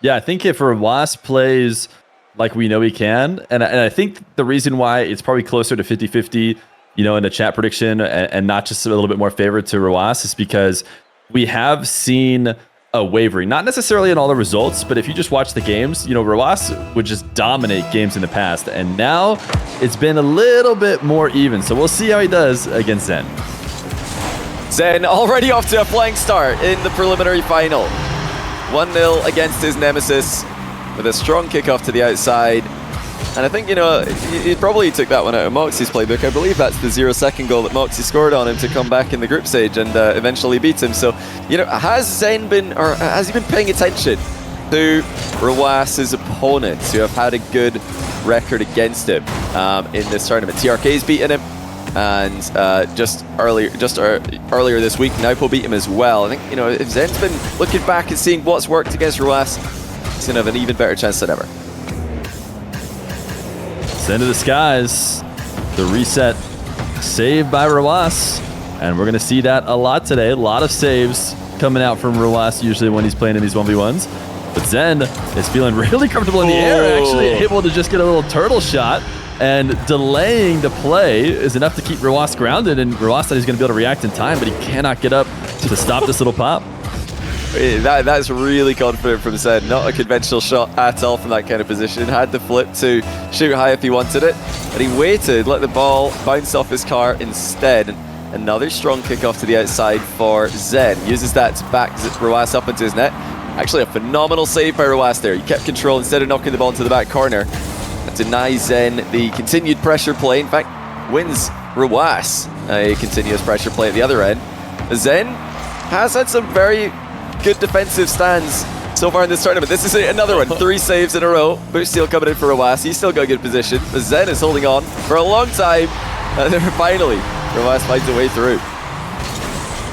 Yeah, I think if Rwas plays like we know he can, and I think the reason why it's probably closer to 50-50, in a chat prediction and not just a little bit more favored to Rwas is because we have seen a wavering, not necessarily in all the results, but if you just watch the games, Rwas would just dominate games in the past, and now it's been a little bit more even. So we'll see how he does against Zen. Zen already off to a flying start in the preliminary final. 1-0 against his nemesis with a strong kickoff to the outside. And I think, he probably took that one out of Moxie's playbook. I believe that's the 0-second goal that Moxie scored on him to come back in the group stage and eventually beat him. So, has Zen been, or has he been paying attention to Rwas's opponents who have had a good record against him in this tournament? TRK's beaten him, and just earlier this week, Naupo beat him as well. I think, if Zen's been looking back and seeing what's worked against Rwas, he's going to have an even better chance than ever. Zen to the skies. The reset saved by Rwas. And we're going to see that a lot today. A lot of saves coming out from Rwas usually when he's playing in these 1v1s. But Zen is feeling really comfortable in the air, actually able to just get a little turtle shot. And delaying the play is enough to keep Rwas grounded. And Rwas thought he's going to be able to react in time, but he cannot get up to stop this little pop. That's really confident from Zen. Not a conventional shot at all from that kind of position. Had the flip to shoot high if he wanted it, but he waited, let the ball bounce off his car instead. Another strong kickoff to the outside for Zen. Uses that to back Rwas up into his net. Actually, a phenomenal save by Rwas there. He kept control instead of knocking the ball into the back corner. That denies Zen the continued pressure play. In fact, wins Rwas a continuous pressure play at the other end. Zen has had some very good defensive stands so far in this tournament. This is another one. 3 saves in a row. Boost steal coming in for Rwas. He's still got a good position. But Zen is holding on for a long time. And then finally, Rwas finds a way through.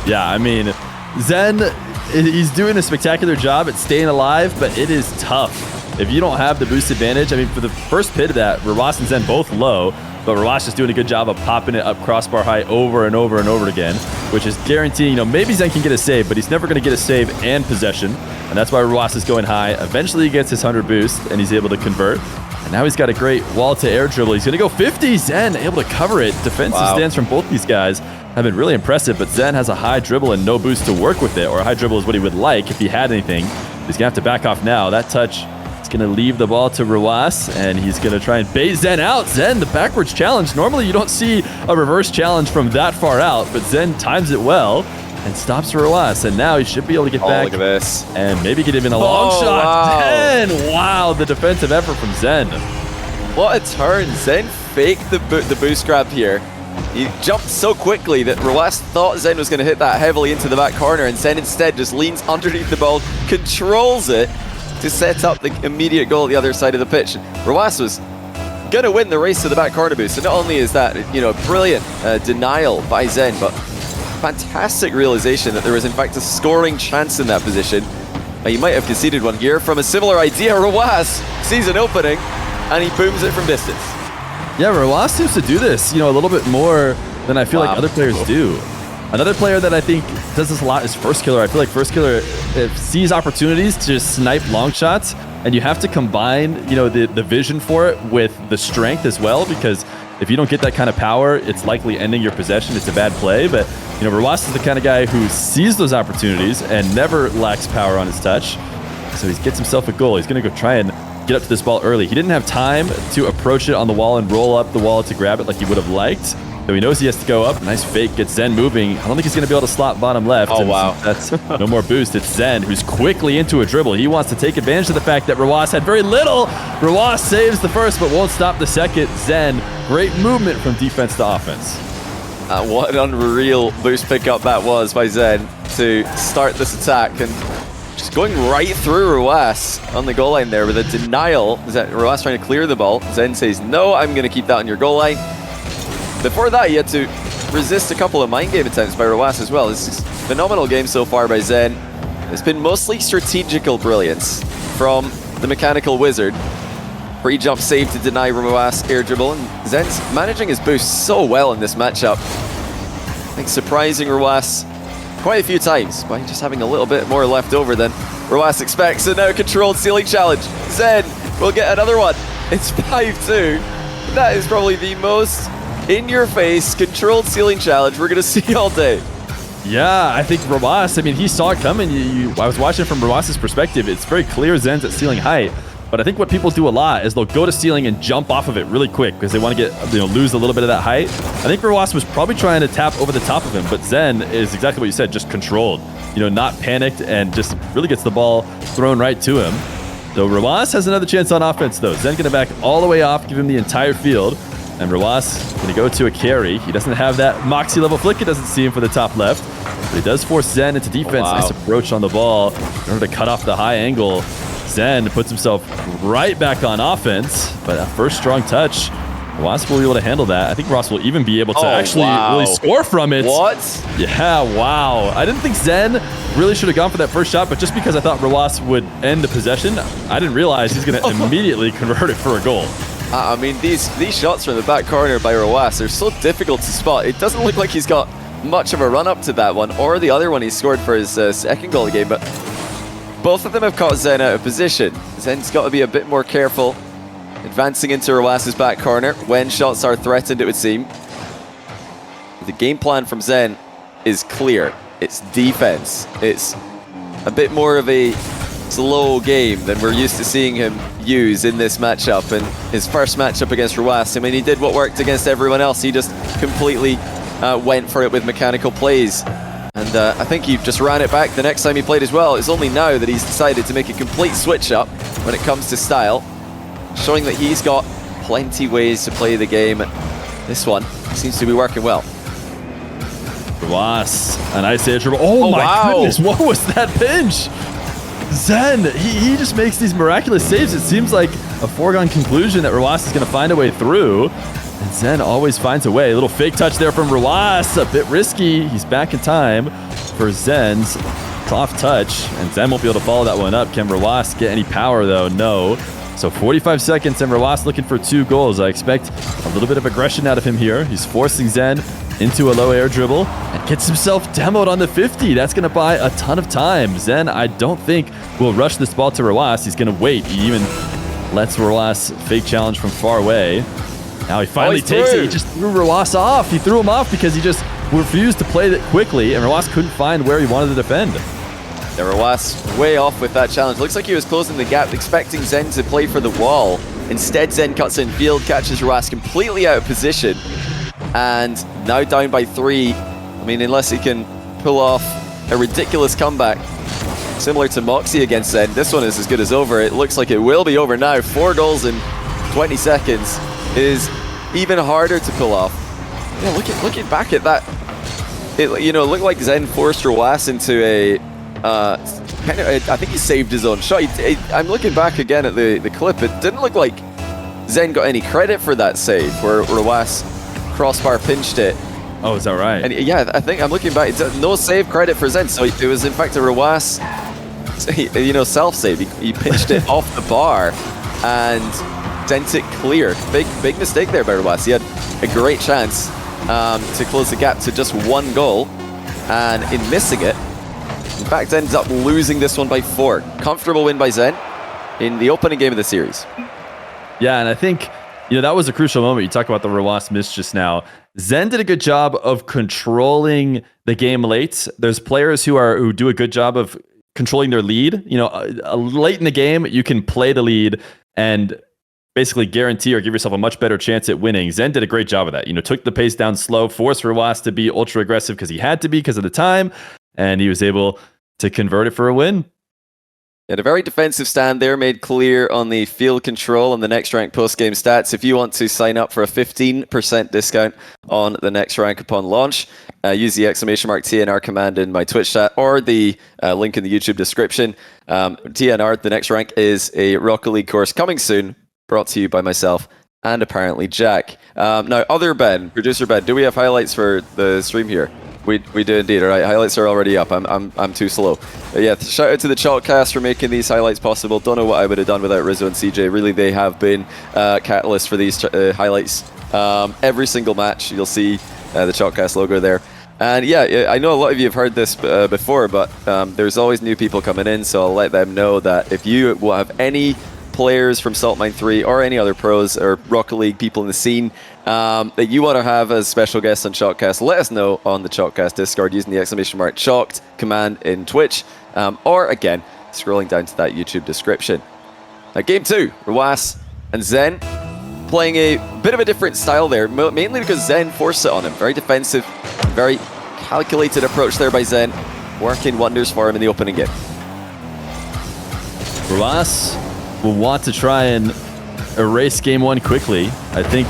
Yeah, I mean, Zen, he's doing a spectacular job at staying alive, but it is tough if you don't have the boost advantage. I mean, for the first pit of that, Rwas and Zen both low, but Rwas just doing a good job of popping it up crossbar high over and over and over again, which is guaranteeing, maybe Zen can get a save, but he's never going to get a save and possession, and that's why Rwas is going high. Eventually he gets his 100 boost, and he's able to convert, and now he's got a great wall-to-air dribble. He's going to go 50. Zen able to cover it. Defensive stance from both these guys have been really impressive, but Zen has a high dribble and no boost to work with it, or a high dribble is what he would like if he had anything. He's going to have to back off now. That touch going to leave the ball to Rwas, and he's going to try and bait Zen out. Zen, the backwards challenge. Normally you don't see a reverse challenge from that far out, but Zen times it well and stops Rwas, and now he should be able to get back. Look at this. And maybe get even a long shot. Wow. Zen! Wow, the defensive effort from Zen. What a turn. Zen faked the boost grab here. He jumped so quickly that Rwas thought Zen was going to hit that heavily into the back corner, and Zen instead just leans underneath the ball, controls it, to set up the immediate goal at the other side of the pitch. Rwas was going to win the race to the back corner boost. So not only is that, brilliant denial by Zen, but fantastic realization that there was in fact a scoring chance in that position. He might have conceded one here from a similar idea. Rwas sees an opening and he booms it from distance. Yeah, Rwas seems to do this, a little bit more than I feel like other players do. Another player that I think does this a lot is First Killer. I feel like First Killer sees opportunities to just snipe long shots, and you have to combine, the vision for it with the strength as well, because if you don't get that kind of power, it's likely ending your possession. It's a bad play, but Rwas is the kind of guy who sees those opportunities and never lacks power on his touch. So he gets himself a goal. He's going to go try and get up to this ball early. He didn't have time to approach it on the wall and roll up the wall to grab it like he would have liked. So he knows he has to go up. Nice fake, gets Zen moving. I don't think he's going to be able to slot bottom left. Oh, wow. That's no more boost. It's Zen who's quickly into a dribble. He wants to take advantage of the fact that Rwas had very little. Rwas saves the first, but won't stop the second. Zen, great movement from defense to offense. What an unreal boost pickup that was by Zen to start this attack. And just going right through Rwas on the goal line there with a denial. Rwas trying to clear the ball. Zen says, no, I'm going to keep that on your goal line. Before that, he had to resist a couple of mind game attempts by Rwas as well. This is a phenomenal game so far by Zen. It's been mostly strategical brilliance from the mechanical wizard. Pre-jump save to deny Rwas air dribble, and Zen's managing his boost so well in this matchup. I think surprising Rwas quite a few times by just having a little bit more left over than Rwas expects a now controlled ceiling challenge. Zen will get another one. It's 5-2. That is probably the most in-your-face controlled ceiling challenge we're going to see all day. Yeah, I think Rwas, I mean, he saw it coming. I was watching from Rwas's perspective. It's very clear Zen's at ceiling height. But I think what people do a lot is they'll go to ceiling and jump off of it really quick because they want to get, lose a little bit of that height. I think Rwas was probably trying to tap over the top of him, but Zen is exactly what you said, just controlled. Not panicked and just really gets the ball thrown right to him. So Rwas has another chance on offense though. Zen gonna back all the way off, give him the entire field. And Rwas gonna go to a carry. He doesn't have that Moxie level flick. It doesn't see him for the top left. But he does force Zen into defense. Oh, wow. Nice approach on the ball in order to cut off the high angle. Zen puts himself right back on offense, but that first strong touch, Rwas will be able to handle that. I think Rwas will even be able to really score from it. What? Yeah, wow. I didn't think Zen really should have gone for that first shot, but just because I thought Rwas would end the possession, I didn't realize he's going to immediately convert it for a goal. I mean, these shots from the back corner by Rwas are so difficult to spot. It doesn't look like he's got much of a run-up to that one, or the other one he scored for his second goal of the game, but both of them have caught Zen out of position. Zen's got to be a bit more careful advancing into Rwas's back corner when shots are threatened, it would seem. The game plan from Zen is clear. It's defense. It's a bit more of a slow game than we're used to seeing him use in this matchup. And his first matchup against Rwas, I mean, he did what worked against everyone else. He just completely went for it with mechanical plays. And I think he just ran it back the next time he played as well. It's only now that he's decided to make a complete switch up when it comes to style, showing that he's got plenty ways to play the game. This one seems to be working well. Rwas, a nice air dribble. Oh my goodness, what was that pinch? Zen, he just makes these miraculous saves. It seems like a foregone conclusion that Rwas is going to find a way through. And Zen always finds a way. A little fake touch there from Rwas. A bit risky. He's back in time for Zen's soft touch. And Zen won't be able to follow that one up. Can Rwas get any power, though? No. So 45 seconds, and Rwas looking for 2 goals. I expect a little bit of aggression out of him here. He's forcing Zen into a low air dribble and gets himself demoed on the 50. That's going to buy a ton of time. Zen, I don't think, will rush this ball to Rwas. He's going to wait. He even lets Rwas fake challenge from far away. Now he finally takes it. He just threw Rwas off. He threw him off because he just refused to play it quickly, and Rwas couldn't find where he wanted to defend. Yeah, Rwas way off with that challenge. Looks like he was closing the gap, expecting Zen to play for the wall. Instead, Zen cuts in field, catches Rwas completely out of position, and now down by 3. I mean, unless he can pull off a ridiculous comeback similar to Moxie against Zen, this one is as good as over. It looks like it will be over now. 4 goals in 20 seconds is even harder to pull off. Yeah, looking back at that, it looked like Zen forced Rwas into a I think he saved his own shot. I'm looking back again at the clip. It didn't look like Zen got any credit for that save where Rwas crossbar pinched it. Oh, is that right? And yeah, I think I'm looking back. No save credit for Zen. So it was in fact a Rwas, self save. He pinched it off the bar and sent it clear. Big mistake there by Rwas. He had a great chance to close the gap to just 1 goal, and in missing it, in fact, ends up losing this one by 4. Comfortable win by Zen in the opening game of the series. Yeah, and I think that was a crucial moment. You talk about the Rwas miss just now. Zen did a good job of controlling the game late. There's players who do a good job of controlling their lead. Late in the game, you can play the lead and basically guarantee or give yourself a much better chance at winning. Zen did a great job of that. Took the pace down slow, forced Rwas to be ultra aggressive because he had to be because of the time, and he was able to convert it for a win. And a very defensive stand there made clear on the field control and the Next Rank post-game stats. If you want to sign up for a 15% discount on the Next Rank upon launch, use the !TNR command in my Twitch chat or the link in the YouTube description. TNR, the Next Rank, is a Rocket League course coming soon, brought to you by myself and apparently Jack. Now, other Ben, producer Ben, do we have highlights for the stream here? We do indeed. All right, highlights are already up. I'm too slow. But yeah, shout out to the Chalkcast for making these highlights possible. Don't know what I would have done without Rizzo and CJ. Really, they have been catalysts for these highlights. Every single match, you'll see the Chalkcast logo there. And yeah, I know a lot of you have heard this before, but there's always new people coming in, so I'll let them know that if you will have any players from Salt Mine 3 or any other pros or Rocket League people in the scene that you want to have as special guests on Chalkcast, let us know on the Chalkcast Discord using the ! Chalked command in Twitch, or again, scrolling down to that YouTube description. Now, game 2, Rwas and Zen playing a bit of a different style there, mainly because Zen forced it on him. Very defensive, very calculated approach there by Zen, working wonders for him in the opening game. Rwas will want to try and erase game 1 quickly. I think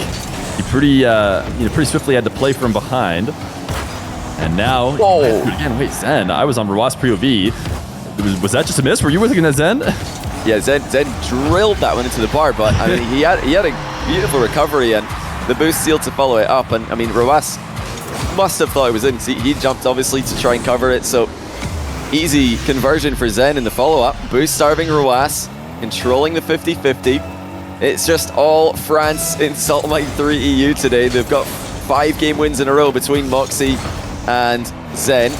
he pretty swiftly had to play from behind. And now, again, wait, Zen, I was on Rwas pre-OV. Was that just a miss? Were you looking at Zen? Yeah, Zen drilled that one into the bar, but I mean, he had a beautiful recovery and the boost sealed to follow it up. And I mean, Rwas must have thought it was in. He jumped obviously to try and cover it, so easy conversion for Zen in the follow-up. Boost starving Rwas, controlling the 50-50. It's just all France in Salt Mine 3 EU today. They've got 5 game wins in a row between Moxie and Zen.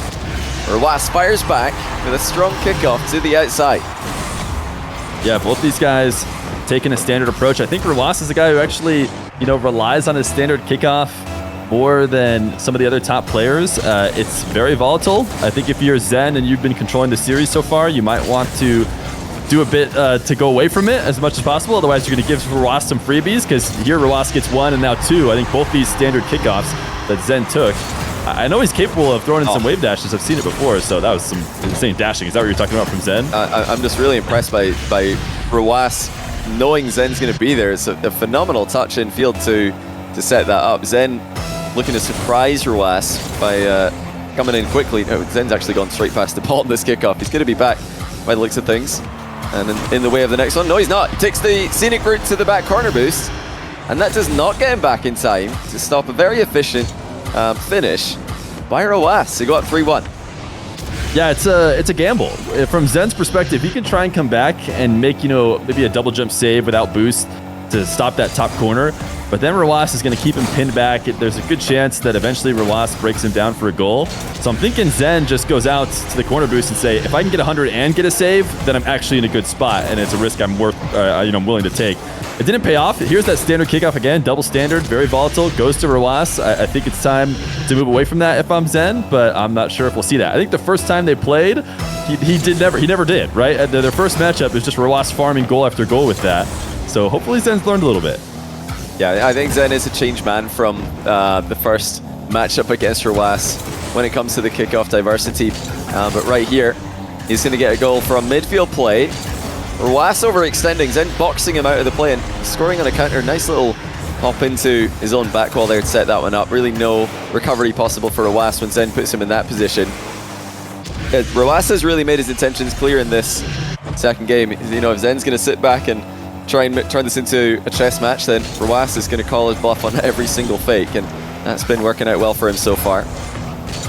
Rwas fires back with a strong kickoff to the outside. Yeah, both these guys taking a standard approach. I think Rwas is the guy who actually, relies on his standard kickoff more than some of the other top players. It's very volatile. I think if you're Zen and you've been controlling the series so far, you might want to do a bit to go away from it as much as possible. Otherwise, you're going to give Rwas some freebies, because here Rwas gets 1 and now 2. I think both these standard kickoffs that Zen took. I know he's capable of throwing in some wave dashes. I've seen it before, so that was some insane dashing. Is that what you're talking about from Zen? I'm just really impressed by Rwas knowing Zen's going to be there. It's a phenomenal touch in field to set that up. Zen looking to surprise Rwas by coming in quickly. No, Zen's actually gone straight past the ball in this kickoff. He's going to be back by the looks of things. And in the way of the next one. No, he's not. He takes the scenic route to the back corner boost. And that does not get him back in time to stop a very efficient finish by Rwas. He got 3-1. Yeah, it's a gamble. From Zen's perspective, he can try and come back and make, maybe a double jump save without boost to stop that top corner. But then Rwas is going to keep him pinned back. There's a good chance that eventually Rwas breaks him down for a goal. So I'm thinking Zen just goes out to the corner boost and say, if I can get 100 and get a save, then I'm actually in a good spot, and it's a risk I'm I'm willing to take. It didn't pay off. Here's that standard kickoff again, double standard, very volatile, goes to Rwas. I think it's time to move away from that if I'm Zen, but I'm not sure if we'll see that. I think the first time they played, he never did, right? Their first matchup is just Rwas farming goal after goal with that. So hopefully Zen's learned a little bit. Yeah, I think Zen is a changed man from the first matchup against Rwas when it comes to the kickoff diversity. But right here, he's going to get a goal from midfield play. Rwas overextending, Zen boxing him out of the play and scoring on a counter. Nice little hop into his own back wall there to set that one up. Really no recovery possible for Rwas when Zen puts him in that position. Yeah, Rwas has really made his intentions clear in this second game. If Zen's going to sit back and try and turn this into a chess match, then Rwas is going to call his bluff on every single fake, and that's been working out well for him so far.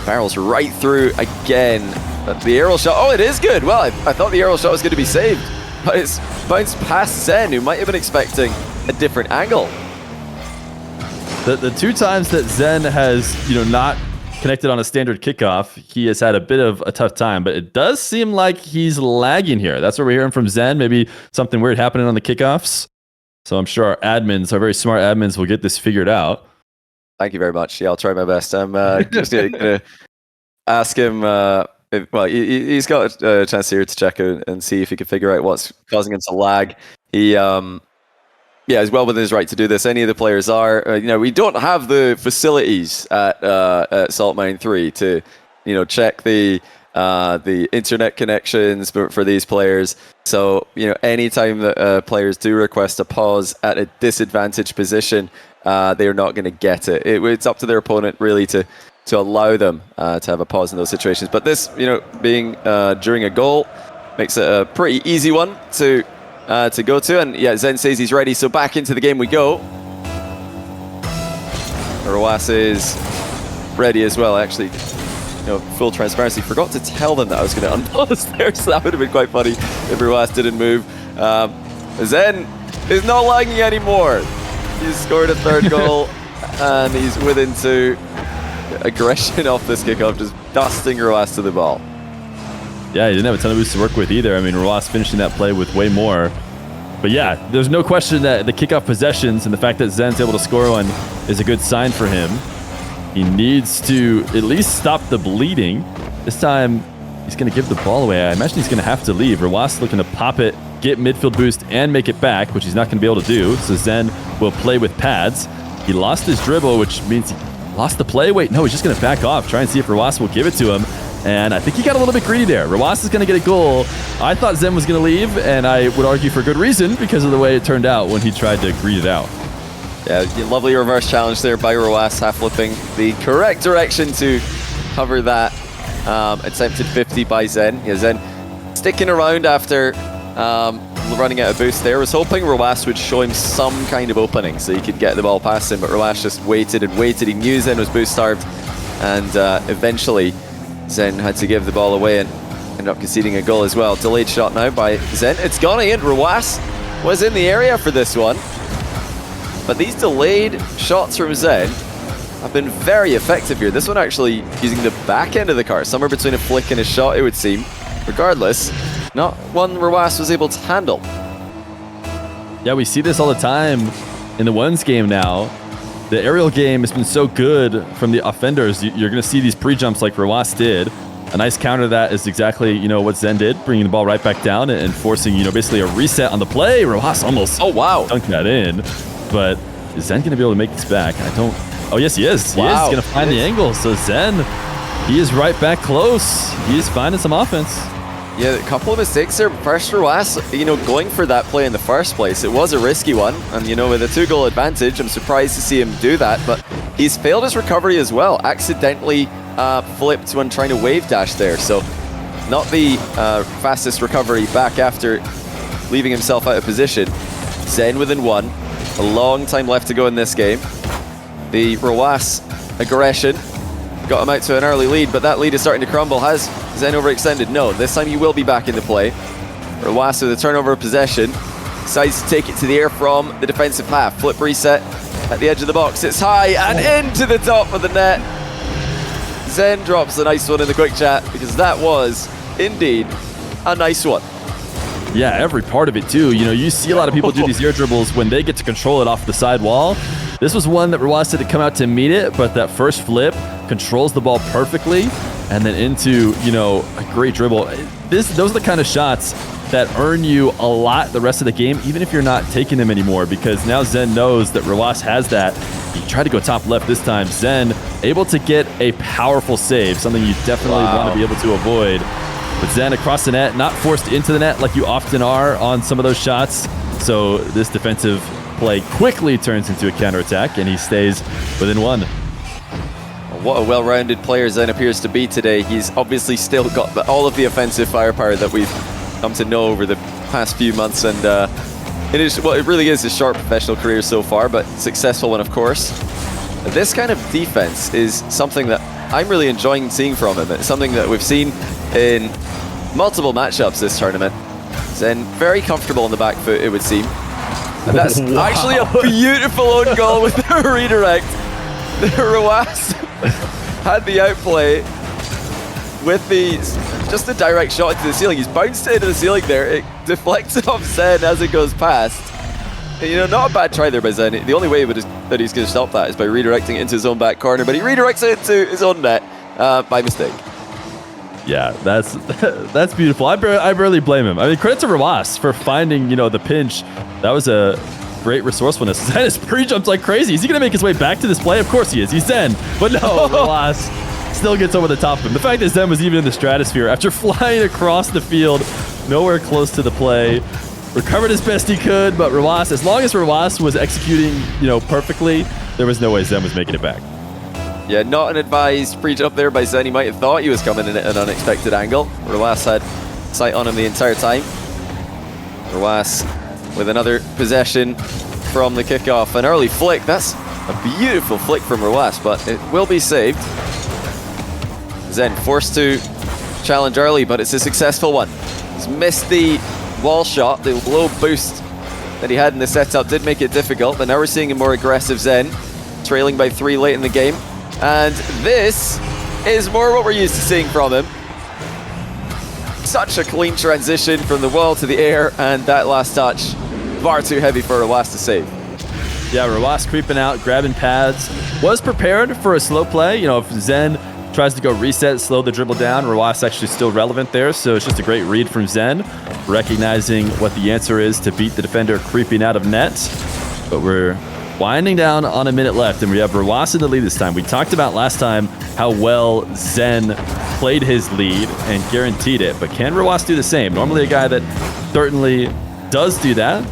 Barrels right through again. But the aerial shot, oh, it is good. Well, I thought the aerial shot was going to be saved, but it's bounced past Zen, who might have been expecting a different angle. The 2 times that Zen has, not connected on a standard kickoff, he has had a bit of a tough time, but it does seem like he's lagging here. That's what we're hearing from Zen. Maybe something weird happening on the kickoffs. So I'm sure our very smart admins will get this figured out. Thank you very much. Yeah, I'll try my best. I'm just going to ask him, he's got a chance here to check out and see if he can figure out what's causing him to lag. He is well within his right to do this. Any of the players are. We don't have the facilities at Salt Mine 3 to, check the internet connections for these players. So, anytime that players do request a pause at a disadvantaged position, they are not going to get it. It's up to their opponent really to allow them to have a pause in those situations. But this, being during a goal, makes it a pretty easy one to go to. And yeah, Zen says he's ready, so back into the game we go. Rwas is ready as well, actually. Full transparency, forgot to tell them that I was going to unpause there, so that would have been quite funny if Rwas didn't move. Zen is not lagging anymore. He's scored a 3rd goal and he's within 2. aggression off this kickoff, just dusting Rw9 to the ball. Yeah, he didn't have a ton of boosts to work with either. I mean, Rw9 finishing that play with way more. But yeah, there's no question that the kickoff possessions and the fact that Zen's able to score one is a good sign for him. He needs to at least stop the bleeding. This time, he's going to give the ball away. I imagine he's going to have to leave. Rw9 looking to pop it, get midfield boost, and make it back, which he's not going to be able to do. So Zen will play with pads. He lost his dribble, which means he lost the play. Wait, no, he's just going to back off, try and see if Rw9 will give it to him. And I think he got a little bit greedy there. Rw9 is going to get a goal. I thought Zen was going to leave, and I would argue for good reason because of the way it turned out when he tried to greed it out. Yeah, lovely reverse challenge there by Rw9, half flipping the correct direction to cover that attempted 50 by Zen. Yeah, Zen sticking around after running out of boost there. Was hoping Rw9 would show him some kind of opening so he could get the ball past him, but Rw9 just waited and waited. He knew Zen was boost starved, and eventually Zen had to give the ball away and ended up conceding a goal as well. Delayed shot now by Zen. It's gone in. Rw9 was in the area for this one. But these delayed shots from Zen have been very effective here. This one actually using the back end of the car, somewhere between a flick and a shot, it would seem. Regardless, not one Rw9 was able to handle. Yeah, we see this all the time in the ones game now. The aerial game has been so good from the offenders. You're going to see these pre-jumps like Rw9 did. A nice counter to that is exactly, what Zen did, bringing the ball right back down and forcing, basically a reset on the play. Rw9 almost dunked that in. But is Zen going to be able to make this back? Oh, yes, he is. He is going to find the angle. So Zen, he is right back close. He is finding some offense. Yeah, a couple of mistakes there. First, Rw9, going for that play in the first place. It was a risky one. And, with a 2-goal advantage, I'm surprised to see him do that. But he's failed his recovery as well. Accidentally flipped when trying to wave dash there. So not the fastest recovery back after leaving himself out of position. Zen within one. A long time left to go in this game. The Rw9 aggression got him out to an early lead, but that lead is starting to crumble. Has Zen overextended? No, this time he will be back into play. Rw9 with a turnover of possession. Decides to take it to the air from the defensive half. Flip reset at the edge of the box. It's high and into the top of the net. Zen drops a nice one in the quick chat because that was indeed a nice one. Yeah, every part of it too. You see a lot of people do these air dribbles when they get to control it off the side wall. This was one that Rw9 had to come out to meet it, but that first flip controls the ball perfectly and then into, a great dribble. Those are the kind of shots that earn you a lot the rest of the game, even if you're not taking them anymore, because now Zen knows that Rw9 has that. He tried to go top left this time. Zen able to get a powerful save, something you definitely want to be able to avoid. But Zen across the net, not forced into the net like you often are on some of those shots. So this defensive play quickly turns into a counterattack, and he stays within one. What a well-rounded player Zen appears to be today. He's obviously still got all of the offensive firepower that we've come to know over the past few months, and it really is a short professional career so far, but successful one, of course. This kind of defense is something that I'm really enjoying seeing from him. It's something that we've seen in multiple matchups this tournament. Zen very comfortable on the back foot, it would seem. And that's actually a beautiful own goal with the redirect. Rw9 had the outplay with just the direct shot into the ceiling. He's bounced it into the ceiling there. It deflects it off Zen as it goes past. And, not a bad try there by Zen. The only way that he's going to stop that is by redirecting it into his own back corner, but he redirects it into his own net by mistake. Yeah, that's beautiful. I barely blame him. I mean, credit to Rw9 for finding, the pinch. That was a great resourcefulness. Zen is pre-jumped like crazy. Is he going to make his way back to this play? Of course he is. He's Zen. But no, Rw9 still gets over the top of him. The fact that Zen was even in the stratosphere after flying across the field, nowhere close to the play, recovered as best he could, but Rw9, as long as Rw9 was executing, perfectly, there was no way Zen was making it back. Yeah, not an advised pre-jump there by Zen. He might have thought he was coming in at an unexpected angle. Rw9 had sight on him the entire time. Rw9 with another possession from the kickoff. An early flick. That's a beautiful flick from Rw9, but it will be saved. Zen forced to challenge early, but it's a successful one. He's missed the wall shot. The low boost that he had in the setup did make it difficult, but now we're seeing a more aggressive Zen, trailing by 3 late in the game. And this is more what we're used to seeing from him. Such a clean transition from the wall to the air, and that last touch, far too heavy for Rw9 to save. Yeah, Rw9 creeping out, grabbing pads. Was prepared for a slow play. You know, if Zen tries to go reset, slow the dribble down, Rw9 actually still relevant there. So it's just a great read from Zen, recognizing what the answer is to beat the defender creeping out of net. But we're winding down on a minute left, and we have Rw9 in the lead this time. We talked about last time how well Zen played his lead and guaranteed it, but can Rw9 do the same? Normally a guy that certainly does do that,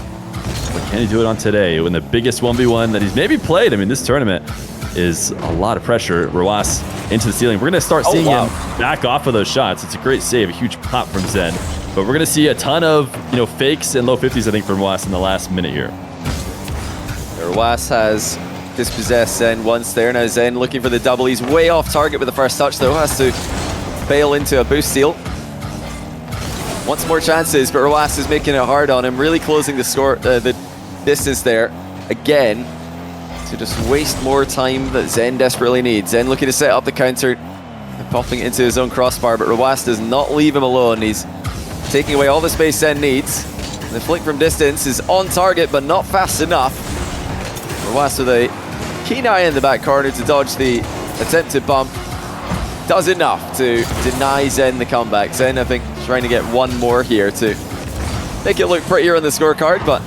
but can he do it on today when the biggest 1v1 that he's maybe played? I mean, this tournament is a lot of pressure. Rw9 into the ceiling. We're going to start seeing him back off of those shots. It's a great save, a huge pop from Zen, but we're going to see a ton of fakes and low 50s, I think, from Rw9 in the last minute here. Rw9 has dispossessed Zen once there. Now Zen looking for the double. He's way off target with the first touch, though. Has to bail into a boost steal. Wants more chances, but Rw9 is making it hard on him, really closing the score, the distance there again, to just waste more time that Zen desperately needs. Zen looking to set up the counter, popping it into his own crossbar, but Rw9 does not leave him alone. He's taking away all the space Zen needs. The flick from distance is on target, but not fast enough. Rw9 with a keen eye in the back corner to dodge the attempted bump. Does enough to deny Zen the comeback. Zen, I think, trying to get one more here to make it look prettier on the scorecard, but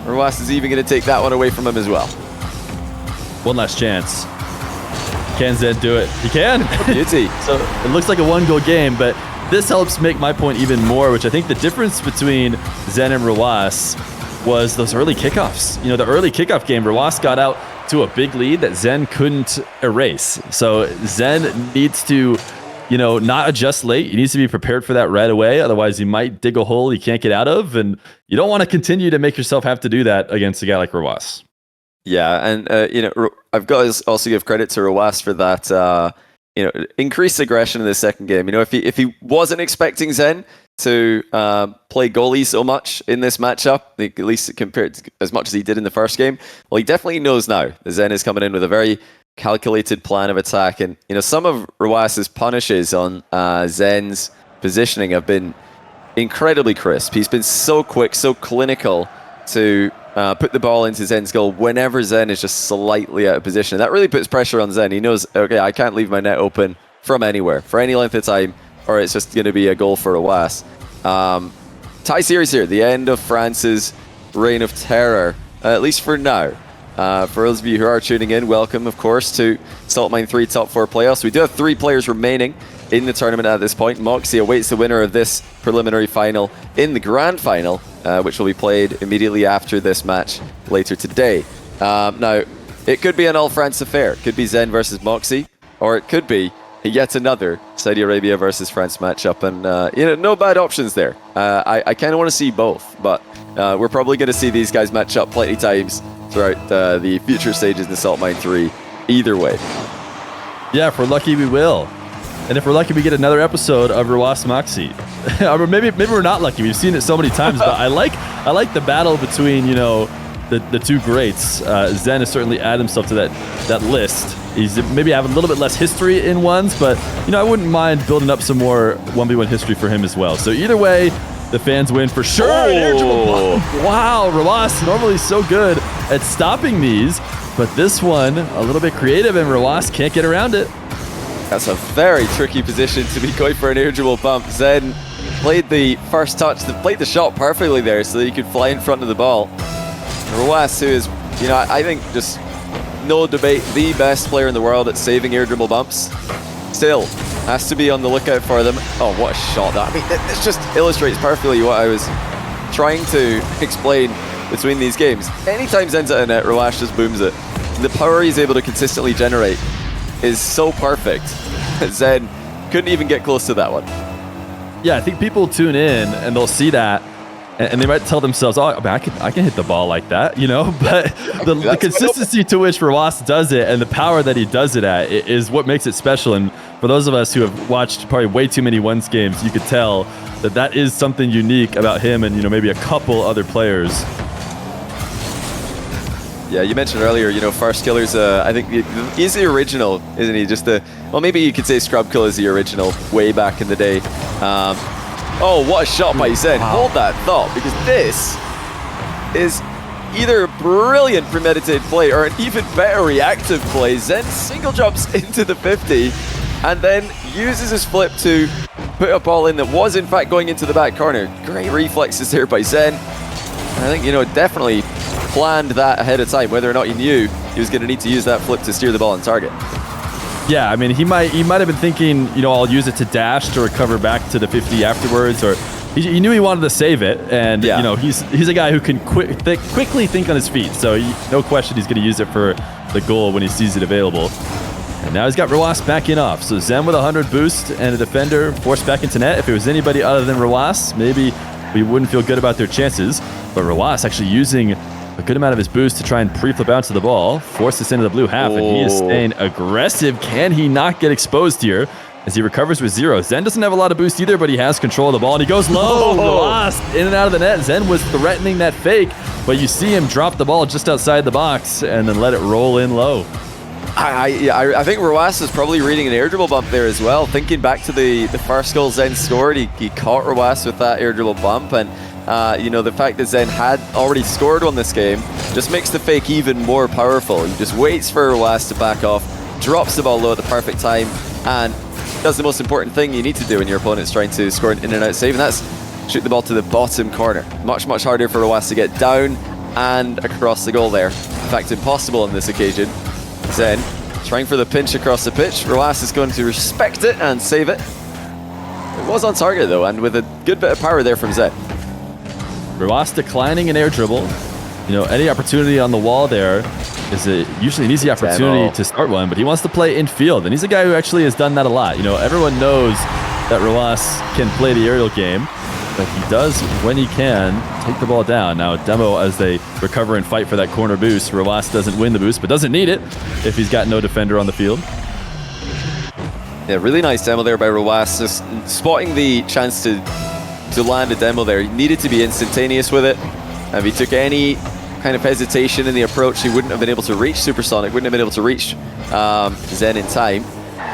Rw9 is even going to take that one away from him as well. One last chance. Can Zen do it? He can. Beauty. So it looks like a one-goal game, but this helps make my point even more, which I think the difference between Zen and Rw9 was those early kickoffs. You know, the early kickoff game, Rw9 got out to a big lead that Zen couldn't erase. So Zen needs to, not adjust late. He needs to be prepared for that right away. Otherwise, he might dig a hole he can't get out of. And you don't want to continue to make yourself have to do that against a guy like Rw9. Yeah, and, I've got to also give credit to Rw9 for that, increased aggression in the second game. If he wasn't expecting Zen to play goalie so much in this matchup, at least compared to as much as he did in the first game, well, he definitely knows now that Zen is coming in with a very calculated plan of attack. And, some of Rw9's punishes on Zen's positioning have been incredibly crisp. He's been so quick, so clinical to put the ball into Zen's goal whenever Zen is just slightly out of position. That really puts pressure on Zen. He knows, okay, I can't leave my net open from anywhere for any length of time, or it's just going to be a goal for Rw9. Tie series here, the end of France's reign of terror, at least for now. For those of you who are tuning in, welcome, of course, to Salt Mine 3 Top 4 playoffs. We do have 3 players remaining in the tournament at this point. Moxie awaits the winner of this preliminary final in the grand final, which will be played immediately after this match later today. Now, it could be an all-France affair. It could be Zen versus Moxie, or it could be yet another Saudi Arabia versus France matchup, and no bad options there. I kind of want to see both, but we're probably going to see these guys match up plenty times throughout the future stages in the Salt Mine 3 either way. Yeah, if we're lucky, we will. And if we're lucky, we get another episode of Rw9 Moxie. Or maybe we're not lucky. We've seen it so many times, but I like the battle between the two greats. Zen has certainly added himself to that list. He's maybe have a little bit less history in ones, but I wouldn't mind building up some more 1v1 history for him as well. So either way, the fans win for sure. Oh. Wow, Rw9 normally so good at stopping these, but this one a little bit creative, and Rw9 can't get around it. That's a very tricky position to be going for an air dribble bump. Zen played the first touch, played the shot perfectly there so that he could fly in front of the ball. Rw9, who is, I think just no debate, the best player in the world at saving air dribble bumps, still has to be on the lookout for them. Oh, what a shot that. I mean, this just illustrates perfectly what I was trying to explain between these games. Anytime Zen's at a net, Rw9 just booms it. The power he's able to consistently generate is so perfect. Zen couldn't even get close to that one. Yeah, I think people tune in and they'll see that, and they might tell themselves, "Oh, I can hit the ball like that," But the consistency to which Rw9 does it and the power that he does it at is what makes it special. And for those of us who have watched probably way too many ones games, you could tell that is something unique about him and maybe a couple other players. Yeah, you mentioned earlier, First Killer's, I think he's the original, isn't he? Well, maybe you could say Scrub Kill is the original way back in the day. Oh, what a shot by Zen. Wow. Hold that thought, because this is either a brilliant premeditated play or an even better reactive play. Zen single jumps into the 50 and then uses his flip to put a ball in that was in fact going into the back corner. Great reflexes there by Zen. And I think, definitely planned that ahead of time, whether or not he knew he was going to need to use that flip to steer the ball on target. Yeah, I mean, he might have been thinking, I'll use it to dash to recover back to the 50 afterwards, or he knew he wanted to save it, and he's a guy who can quickly think on his feet, so no question he's going to use it for the goal when he sees it available. And now he's got Rwas backing off, so Zen with 100 boost and a defender forced back into net. If it was anybody other than Rwas, maybe we wouldn't feel good about their chances, but Rwas actually using a good amount of his boost to try and pre-flip bounce to the ball, force this into the blue half, and he is staying aggressive. Can he not get exposed here as he recovers with 0? Zen doesn't have a lot of boost either, but he has control of the ball, and he goes low. Lost in and out of the net. Zen was threatening that fake, but you see him drop the ball just outside the box and then let it roll in low. I think Rwas is probably reading an air dribble bump there as well. Thinking back to the first goal Zen scored, he caught Rwas with that air dribble bump, and the fact that Zen had already scored on this game just makes the fake even more powerful. He just waits for Rwas to back off, drops the ball low at the perfect time, and does the most important thing you need to do when your opponent's trying to score an in and out save, and that's shoot the ball to the bottom corner. Much, much harder for Rwas to get down and across the goal there. In fact, impossible on this occasion. Zen trying for the pinch across the pitch. Rwas is going to respect it and save it. It was on target though, and with a good bit of power there from Zen. Rwas declining an air dribble. Any opportunity on the wall there is usually an easy opportunity to start one, but he wants to play in field, and he's a guy who actually has done that a lot. Everyone knows that Rwas can play the aerial game, but he does, when he can, take the ball down. Now, Demo, as they recover and fight for that corner boost, Rwas doesn't win the boost, but doesn't need it if he's got no defender on the field. Yeah, really nice demo there by Rwas, just spotting the chance to land a demo there. He needed to be instantaneous with it. If he took any kind of hesitation in the approach, he wouldn't have been able to reach Supersonic, wouldn't have been able to reach Zen in time.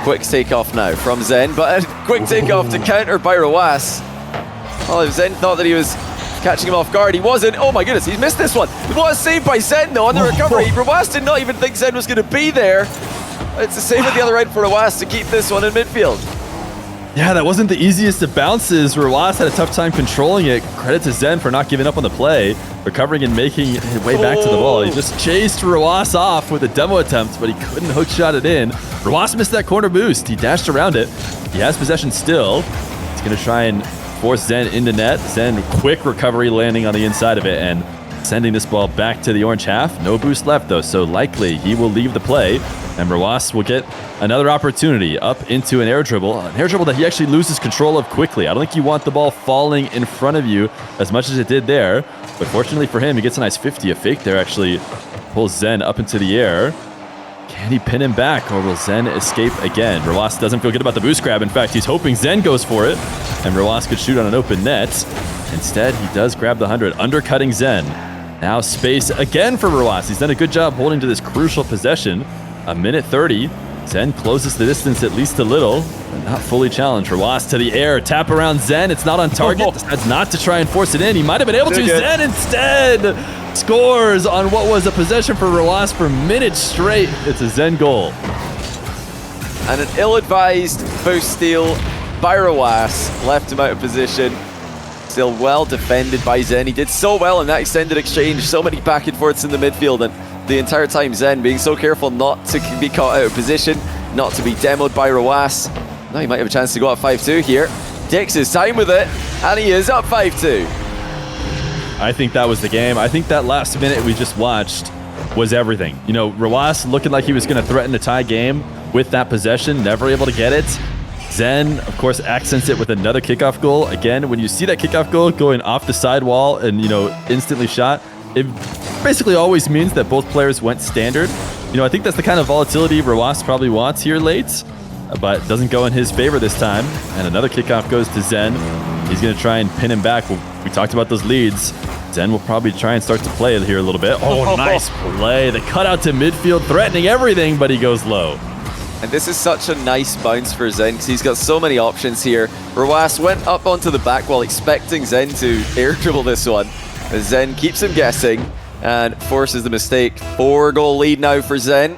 Quick takeoff now from Zen, but a quick takeoff to counter by Rwas. Oh, if Zen thought that he was catching him off guard, he wasn't. Oh my goodness, he's missed this one. What a save by Zen though on the recovery. Rwas did not even think Zen was going to be there. It's a save at the other end for Rwas to keep this one in midfield. Yeah, that wasn't the easiest of bounces. Rwas had a tough time controlling it. Credit to Zen for not giving up on the play, recovering and making his way back to the ball. He just chased Rwas off with a demo attempt, but he couldn't hook shot it in. Rwas missed that corner boost. He dashed around it. He has possession still. He's going to try and force Zen into net. Zen, quick recovery, landing on the inside of it and sending this ball back to the orange half. No boost left though, so likely he will leave the play, and Rwas will get another opportunity up into an air dribble that he actually loses control of quickly. I don't think you want the ball falling in front of you as much as it did there, but fortunately for him, he gets a nice 50. A fake there actually pulls Zen up into the air. Can he pin him back, or will Zen escape again? Rwas doesn't feel good about the boost grab. In fact, he's hoping Zen goes for it, and Rwas could shoot on an open net. Instead, he does grab the 100, undercutting Zen. Now space again for Rwas. He's done a good job holding to this crucial possession. A minute 30. Zen closes the distance at least a little, but not fully challenged. Rwas to the air, tap around Zen. It's not on target. Decides not to try and force it in. He might have been able to. Zen instead scores on what was a possession for Rwas for minutes straight. It's a Zen goal. And an ill-advised boost steal by Rwas left him out of position. Still well defended by Zen. He did so well in that extended exchange. So many back and forths in the midfield, and the entire time Zen being so careful not to be caught out of position, not to be demoed by Rwas. Now he might have a chance to go up 5-2 here. Takes his time with it, and he is up 5-2. I think that was the game. I think that last minute we just watched was everything. Rwas looking like he was going to threaten a tie game with that possession, never able to get it. Zen, of course, accents it with another kickoff goal. Again, when you see that kickoff goal going off the sidewall and, instantly shot, it basically always means that both players went standard. I think that's the kind of volatility Rwas probably wants here late, but doesn't go in his favor this time. And another kickoff goes to Zen. He's going to try and pin him back. We talked about those leads. Zen will probably try and start to play here a little bit. Oh, nice play. The cutout to midfield, threatening everything, but he goes low. And this is such a nice bounce for Zen because he's got so many options here. Rawas went up onto the back wall expecting Zen to air dribble this one. As Zen keeps him guessing and forces the mistake. 4-goal lead now for Zen.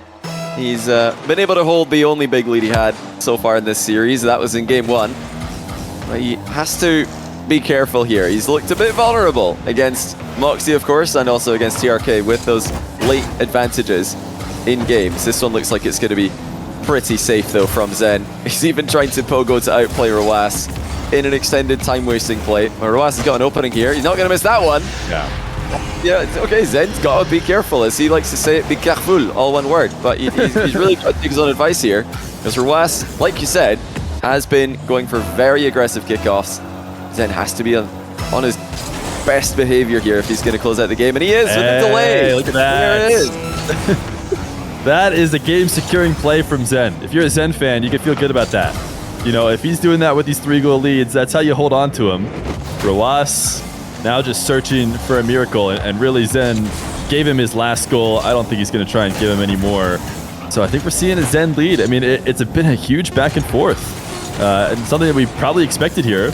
He's been able to hold the only big lead he had so far in this series. That was in game 1. But he has to be careful here. He's looked a bit vulnerable against Moxie, of course, and also against TRK with those late advantages in games. This one looks like it's going to be pretty safe, though, from Zen. He's even trying to pogo to outplay Rawas in an extended time-wasting play. Well, Rawas has got an opening here. He's not going to miss that one. Yeah, okay, Zen's got to be careful. As he likes to say it, be careful, all one word. But he's really got to take his own advice here. Because Rawas, like you said, has been going for very aggressive kickoffs. Zen has to be on his best behavior here if he's going to close out the game. And he is with the delay. Look at that. There it is. That is a game-securing play from Zen. If you're a Zen fan, you can feel good about that. You know, if he's doing that with these 3-goal leads, that's how you hold on to him. Rawas now just searching for a miracle, and really Zen gave him his last goal. I don't think he's going to try and give him any more. So I think we're seeing a Zen lead. I mean, it's been a huge back and forth. And something that we probably expected here.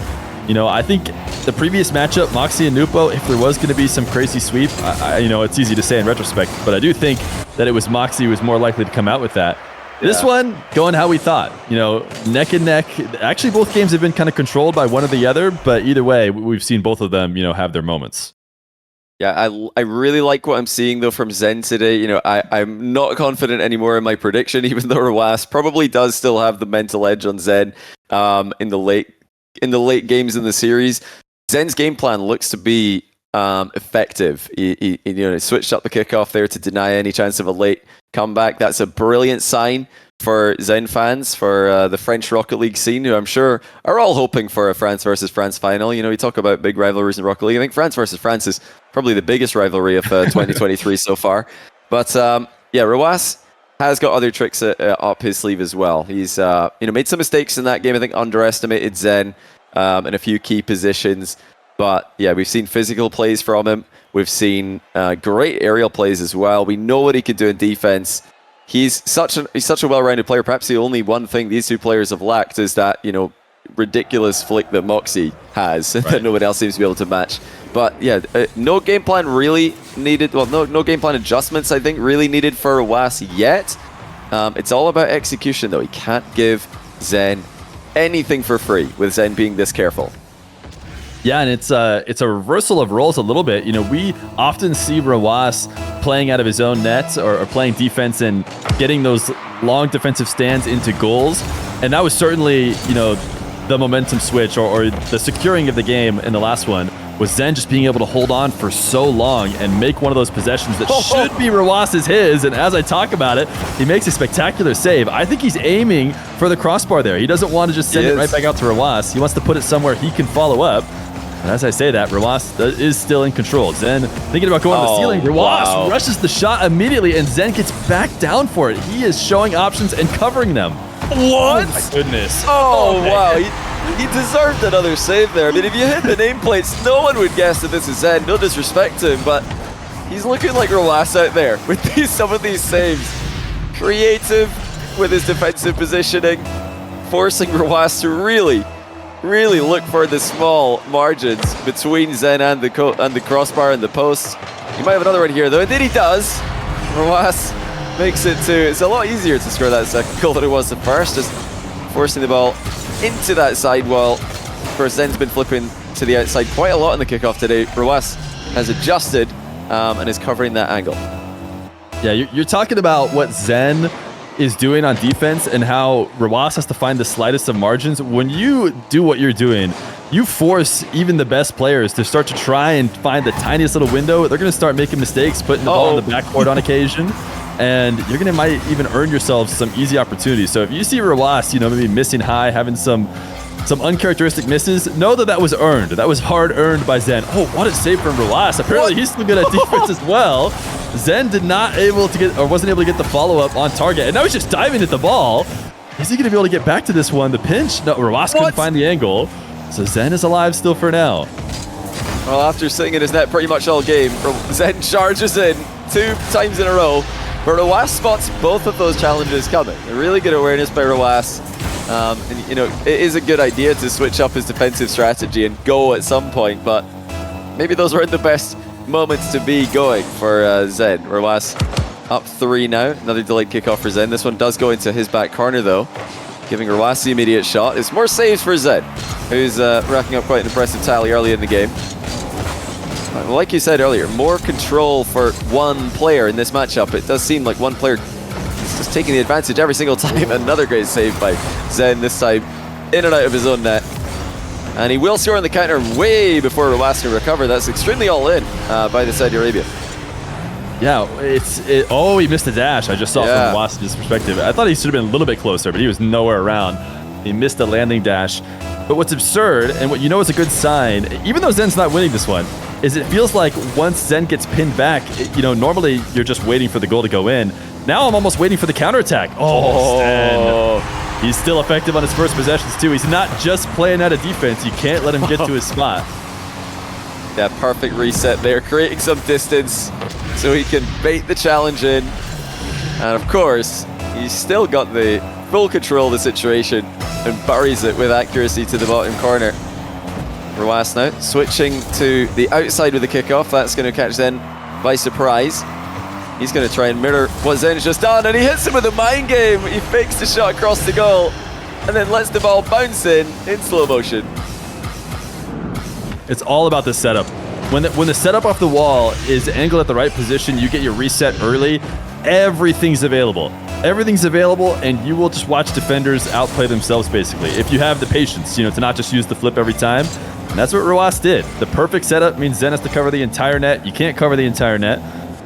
You know, I think the previous matchup, Moxie and Nupo, if there was going to be some crazy sweep, you know, it's easy to say in retrospect, but I do think that it was Moxie who was more likely to come out with that. This one, going how we thought. You know, neck and neck. Actually, both games have been kind of controlled by one or the other, but either way, we've seen both of them, you know, have their moments. Yeah, I really like what I'm seeing, though, from Zen today. You know, I'm not confident anymore in my prediction, even though Rawas probably does still have the mental edge on Zen in the late games in the series. Zen's game plan looks to be effective. He switched up the kickoff there to deny any chance of a late comeback. That's a brilliant sign for Zen fans, for the French Rocket League scene, who I'm sure are all hoping for a France versus France final. You know, we talk about big rivalries in Rocket League. I think France versus France is probably the biggest rivalry of 2023 so far. But yeah, Rawas has got other tricks up his sleeve as well. He's made some mistakes in that game. I think underestimated Zen in a few key positions. But yeah, we've seen physical plays from him. We've seen great aerial plays as well. We know what he can do in defense. He's such a well-rounded player. Perhaps the only one thing these two players have lacked is that, you know, ridiculous flick that Moxie has that no one else seems to be able to match. But yeah, no game plan really needed. Well, no game plan adjustments, I think, really needed for Rawas yet. It's all about execution, though. He can't give Zen anything for free with Zen being this careful. Yeah, and it's a reversal of roles a little bit. You know, we often see Rawas playing out of his own net or playing defense and getting those long defensive stands into goals. And that was certainly, you know, the momentum switch or the securing of the game in the last one was Zen just being able to hold on for so long and make one of those possessions that should be Rawas's his. And as I talk about it, he makes a spectacular save. I think he's aiming for the crossbar there. He doesn't want to just send it right back out to Rawas. He wants to put it somewhere he can follow up. And as I say that, Rawas is still in control. Zen thinking about going to the ceiling. Rawas rushes the shot immediately, and Zen gets back down for it. He is showing options and covering them. What? Oh my goodness. Oh, wow. He deserved another save there. I mean, if you hit the nameplates, no one would guess that this is Zen. No disrespect to him, but he's looking like Rawas out there with some of these saves. Creative with his defensive positioning, forcing Rawas to really look for the small margins between Zen and the crossbar and the post. He might have another one here, though. Indeed he does. Rawas makes it to... It's a lot easier to score that second goal than it was the first. Just forcing the ball into that side wall. Of course, Zen's been flipping to the outside quite a lot in the kickoff today. Rawas has adjusted and is covering that angle. Yeah, you're talking about what Zen is doing on defense and how Rawas has to find the slightest of margins. When you do what you're doing, you force even the best players to start to try and find the tiniest little window. They're going to start making mistakes, putting the ball in the backcourt on occasion, and you're going to might even earn yourself some easy opportunities. So if you see Rawas, you know, maybe missing high, having some uncharacteristic misses, know that was earned. That was hard earned by Zen. Oh, what a save from Rawas. Apparently he's still good at defense as well. Zen wasn't able to get the follow-up on target, and now he's just diving at the ball. Is he going to be able to get back to this one? The pinch? No, Rawas couldn't find the angle. So Zen is alive still for now. Well, after sitting in his net pretty much all game, Zen charges in 2 times in a row. But Rw9 spots both of those challenges coming. A really good awareness by Rw9. And, you know, it is a good idea to switch up his defensive strategy and go at some point, but maybe those weren't the best moments to be going for Zen. Rw9 up 3 now. Another delayed kickoff for Zen. This one does go into his back corner, though, giving Rw9 the immediate shot. It's more saves for Zen, who's racking up quite an impressive tally early in the game. Like you said earlier, more control for one player in this matchup. It does seem like one player is just taking the advantage every single time. Another great save by Zen, this time in and out of his own net. And he will score on the counter way before Rw9 can recover. That's extremely all in by the Saudi Arabia. Yeah, oh, he missed a dash. I just saw from Rw9's perspective. I thought he should have been a little bit closer, but he was nowhere around. He missed a landing dash. But what's absurd, and what you know is a good sign, even though Zen's not winning this one, is it feels like once Zen gets pinned back, you know, normally you're just waiting for the goal to go in. Now I'm almost waiting for the counterattack. Oh, Zen. He's still effective on his first possessions too. He's not just playing out of defense. You can't let him get to his spot. Yeah, perfect reset there, creating some distance so he can bait the challenge in. And of course, he's still got the full control of the situation and buries it with accuracy to the bottom corner. Rw9 now switching to the outside with the kickoff. That's going to catch Zen by surprise. He's going to try and mirror what Zen's just done, and he hits him with a mind game. He fakes the shot across the goal and then lets the ball bounce in slow motion. It's all about the setup. When the setup off the wall is angled at the right position, you get your reset early, everything's available. Everything's available, and you will just watch defenders outplay themselves, basically, if you have the patience, you know, to not just use the flip every time. And that's what Rw9 did. The perfect setup means Zen has to cover the entire net. You can't cover the entire net.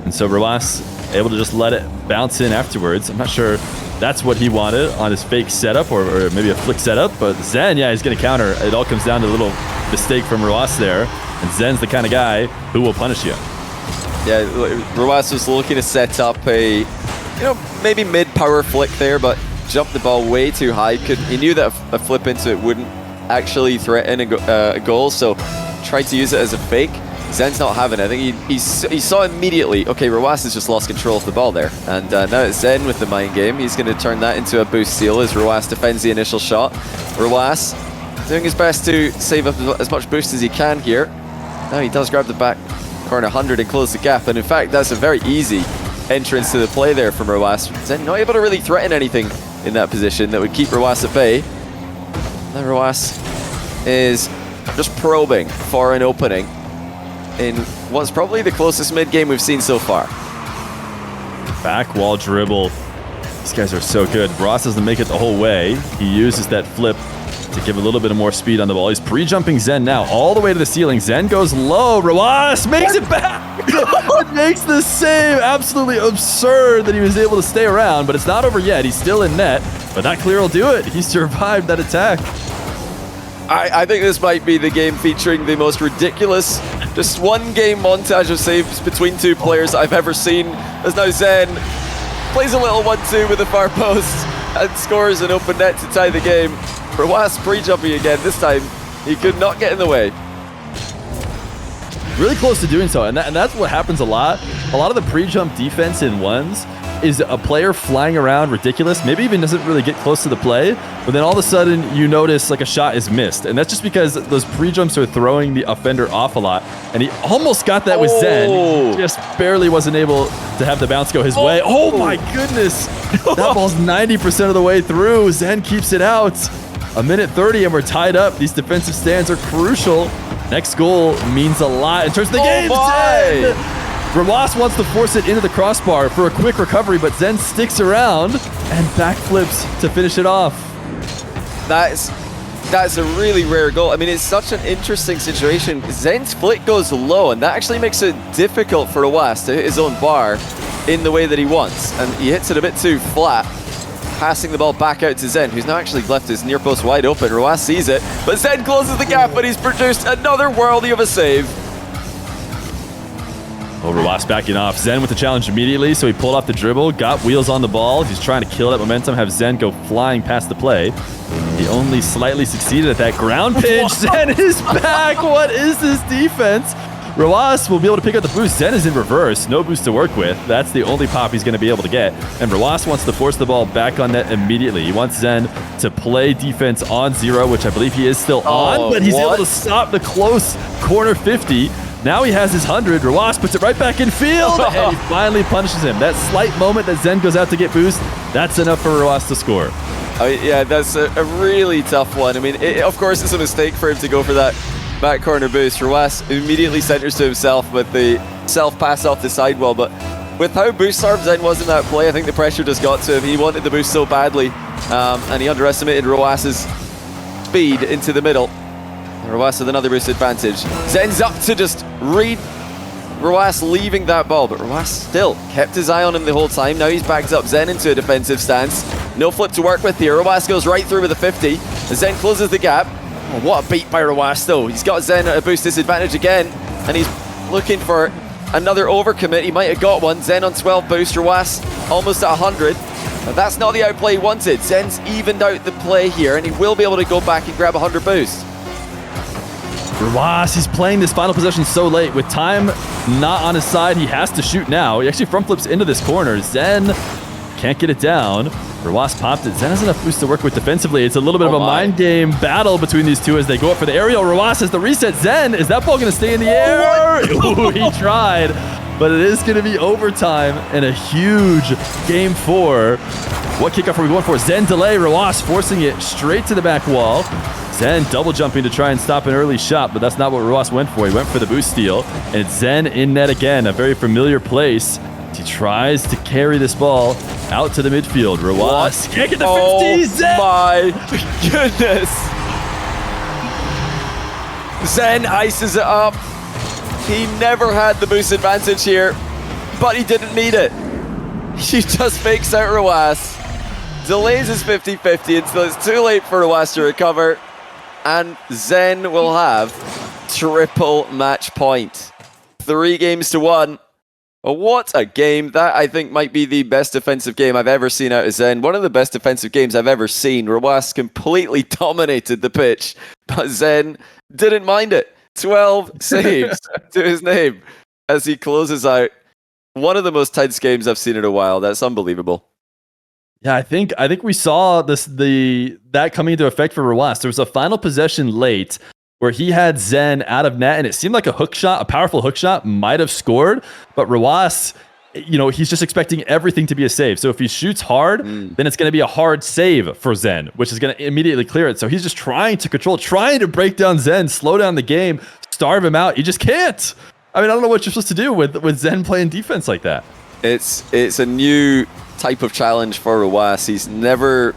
And so Rw9 able to just let it bounce in afterwards. I'm not sure that's what he wanted on his fake setup or maybe a flick setup, but Zen, yeah, he's going to counter. It all comes down to a little mistake from Rw9 there. And Zen's the kind of guy who will punish you. Yeah, Rw9 was looking to set up a, you know, maybe mid-power flick there, but jumped the ball way too high. He knew that a flip into it wouldn't actually threaten a goal, so tried to use it as a fake. Zen's not having it. I think he saw immediately, okay, Rw9 has just lost control of the ball there. And now it's Zen with the mind game. He's going to turn that into a boost seal as Rw9 defends the initial shot. Rw9 doing his best to save up as much boost as he can here. Now he does grab the back corner 100 and close the gap. And in fact, that's a very easy entrance to the play there from Rw9. Zen not able to really threaten anything in that position that would keep Rw9 at bay. Now Rw9 is just probing for an opening in what's probably the closest mid-game we've seen so far. Back wall dribble. These guys are so good. Ross doesn't make it the whole way. He uses that flip to give a little bit of more speed on the ball. He's pre-jumping Zen now all the way to the ceiling. Zen goes low. Rw9 makes it back. It makes the save. Absolutely absurd that he was able to stay around, but it's not over yet. He's still in net, but that clear will do it. He survived that attack. I think this might be the game featuring the most ridiculous, just one game montage of saves between two players I've ever seen. As now Zen plays a little 1-2 with the far post and scores an open net to tie the game. Rw9 pre-jumping again. This time he could not get in the way. Really close to doing so, and that's what happens a lot. A lot of the pre-jump defense in ones is a player flying around ridiculous, maybe even doesn't really get close to the play, but then all of a sudden you notice like a shot is missed, and that's just because those pre-jumps are throwing the offender off a lot, and he almost got that with Zen. He just barely wasn't able to have the bounce go his way. Oh my goodness! That ball's 90% of the way through. Zen keeps it out. A minute 30 and we're tied up. These defensive stands are crucial. Next goal means a lot in terms of the game. Rw9 wants to force it into the crossbar for a quick recovery, but Zen sticks around and backflips to finish it off. That's a really rare goal. I mean, it's such an interesting situation. Zen's flick goes low, and that actually makes it difficult for Rw9 to hit his own bar in the way that he wants. And he hits it a bit too flat, passing the ball back out to Zen, who's now actually left his near post wide open. Rw9 sees it, but Zen closes the gap, and he's produced another worldie of a save. Rw9 backing off. Zen with the challenge immediately, so he pulled off the dribble, got wheels on the ball. He's trying to kill that momentum, have Zen go flying past the play. He He only slightly succeeded at that ground pinch. Zen is back. What is this defense? Rwas will be able to pick up the boost. Zen is in reverse. No boost to work with. That's the only pop he's going to be able to get. And Rwas wants to force the ball back on net immediately. He wants Zen to play defense on 0, which I believe he is still on, but he's able to stop the close corner 50. Now he has his 100. Rwas puts it right back in field, and he finally punishes him. That slight moment that Zen goes out to get boost, that's enough for Rwas to score. Yeah, that's a really tough one. I mean, of course, it's a mistake for him to go for that back corner boost. Rwas immediately centers to himself with the self-pass off the sidewall, but with how boost starved Zen was in that play, I think the pressure just got to him. He wanted the boost so badly, and he underestimated Rwas's speed into the middle. Rwas with another boost advantage. Zen's up to just read Rwas leaving that ball, but Rwas still kept his eye on him the whole time. Now he's backed up Zen into a defensive stance. No flip to work with here. Rwas goes right through with a 50. Zen closes the gap. Oh, what a beat by Rwas though. He's got Zen at a boost disadvantage again, and he's looking for another overcommit. He might have got one. Zen on 12 boost. Rwas almost at 100. But that's not the outplay he wanted. Zen's evened out the play here, and he will be able to go back and grab 100 boost. Rwas, he's playing this final possession so late. With time not on his side, he has to shoot now. He actually front flips into this corner. Zen can't get it down. Rwas popped it. Zen has enough boost to work with defensively. It's a little bit of a mind game battle between these two as they go up for the aerial. Rwas has the reset. Zen, is that ball going to stay in the air? Ooh, he tried. But it is going to be overtime and a huge game 4. What kickoff are we going for? Zen delay. Rwas forcing it straight to the back wall. Zen double jumping to try and stop an early shot, but that's not what Rwas went for. He went for the boost steal, and it's Zen in net again, a very familiar place. He tries to carry this ball out to the midfield. Rwas can't get the 50. Zen! My goodness. Zen ices it up. He never had the boost advantage here, but he didn't need it. He just fakes out Rwas, delays his 50-50 until it's too late for Rwas to recover, and Zen will have triple match point. 3 games to 1. Well, what a game. That, I think, might be the best defensive game I've ever seen out of Zen. One of the best defensive games I've ever seen. Rwas completely dominated the pitch, but Zen didn't mind it. 12 saves to his name as he closes out one of the most tense games I've seen in a while. That's unbelievable. Yeah, I think we saw that coming into effect for Rwas. There was a final possession late where he had Zen out of net, and it seemed like a hook shot, a powerful hook shot, might have scored, but Rwas, he's just expecting everything to be a save. So if he shoots hard, then it's going to be a hard save for Zen, which is going to immediately clear it. So he's just trying to control, trying to break down Zen, slow down the game, starve him out. You just can't. I mean, I don't know what you're supposed to do with Zen playing defense like that. It's a new type of challenge for Rwas. He's never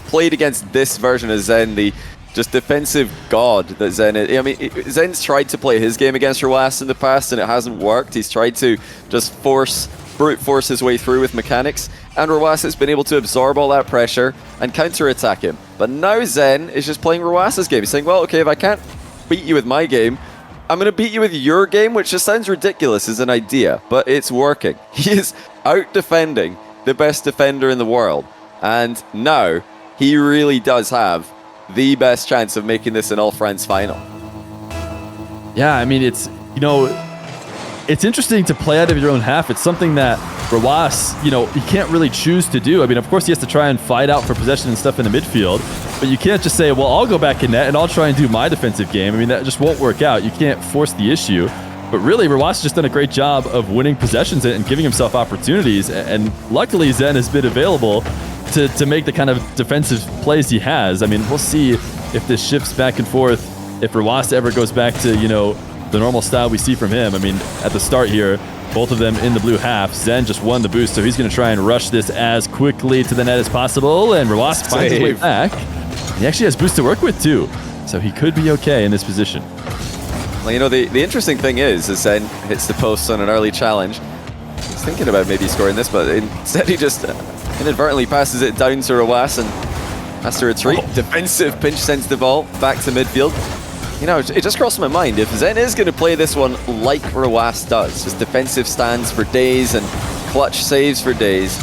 played against this version of Zen, the just defensive god that Zen is. I mean, Zen's tried to play his game against Rwas in the past and it hasn't worked. He's tried to just brute force his way through with mechanics, and Rwas has been able to absorb all that pressure and counter-attack him. But now Zen is just playing Rwas's game. He's saying, well, okay, if I can't beat you with my game, I'm going to beat you with your game, which just sounds ridiculous as an idea, but it's working. He is out-defending the best defender in the world, and now he really does have the best chance of making this an all-France final. Yeah, I mean, it's interesting to play out of your own half. It's something that Rwas, he can't really choose to do. I mean, of course, he has to try and fight out for possession and stuff in the midfield, but you can't just say, well, I'll go back in net and I'll try and do my defensive game. I mean, that just won't work out. You can't force the issue. But really, Rwas has just done a great job of winning possessions and giving himself opportunities. And luckily, Zen has been available to make the kind of defensive plays he has. I mean, we'll see if this shifts back and forth, if Rwas ever goes back to, the normal style we see from him. I mean, at the start here, both of them in the blue half. Zen just won the boost, so he's going to try and rush this as quickly to the net as possible. And Rwas finds his way back. He actually has boost to work with, too. So he could be okay in this position. Well, the interesting thing is Zen hits the post on an early challenge. He's thinking about maybe scoring this, but instead he just inadvertently passes it down to Rwas and has to retreat. Defensive pinch sends the ball back to midfield. It just crossed my mind, if Zen is going to play this one like Rwas does, just defensive stands for days and clutch saves for days,